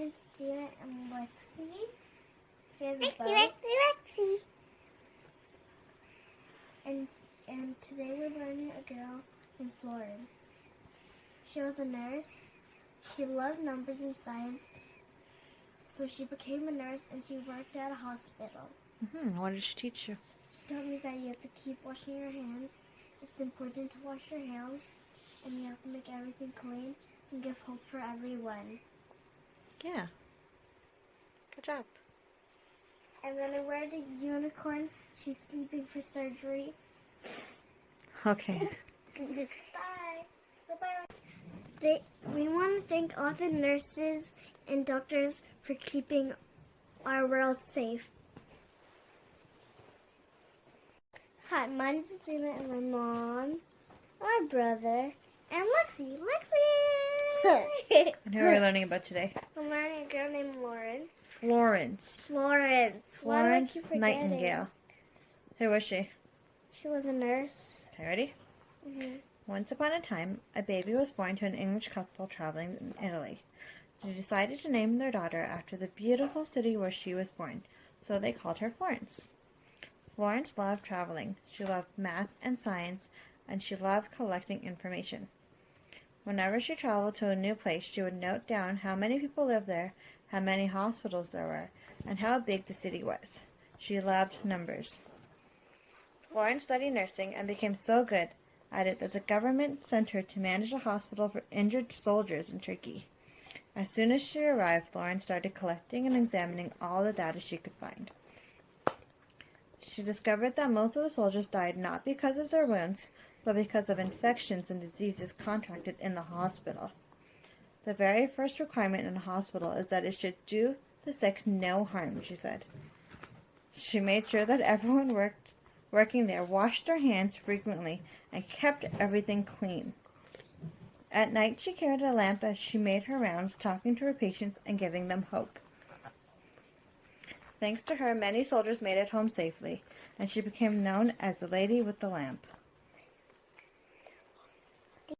friends Tina and Lexi. She has a boat. Lexi. And today we're learning a girl named Florence. She was a nurse. She loved numbers and science, so she became a nurse and she worked at a hospital. What did she teach you? She taught me that you have to keep washing your hands. It's important to wash your hands, and you have to make everything clean and give hope for everyone. Yeah. Good job. And then I read a unicorn. She's sleeping for surgery. Okay. Bye. Bye-bye. We want to thank all the nurses and doctors for keeping our world safe. Hi, my name is Athena and my mom, my brother, and Lexi. Lexi! And who are we learning about today? I'm learning a girl named Florence. Florence. Florence. Why do I keep forgetting? Nightingale. Who was she? She was a nurse. Okay, ready? Once upon a time, a baby was born to an English couple traveling in Italy. They decided to name their daughter after the beautiful city where she was born, so they called her Florence. Florence loved traveling. She loved math and science, and she loved collecting information. Whenever she traveled to a new place, she would note down how many people lived there, how many hospitals there were, and how big the city was. She loved numbers. Florence studied nursing and became so good at it that the government sent her to manage a hospital for injured soldiers in Turkey. As soon as she arrived, Florence started collecting and examining all the data she could find. She discovered that most of the soldiers died not because of their wounds, but because of infections and diseases contracted in the hospital. The very first requirement in a hospital is that it should do the sick no harm, she said. She made sure that everyone working there washed their hands frequently and kept everything clean. At night, she carried a lamp as she made her rounds, talking to her patients and giving them hope. Thanks to her, many soldiers made it home safely, and she became known as the Lady with the Lamp.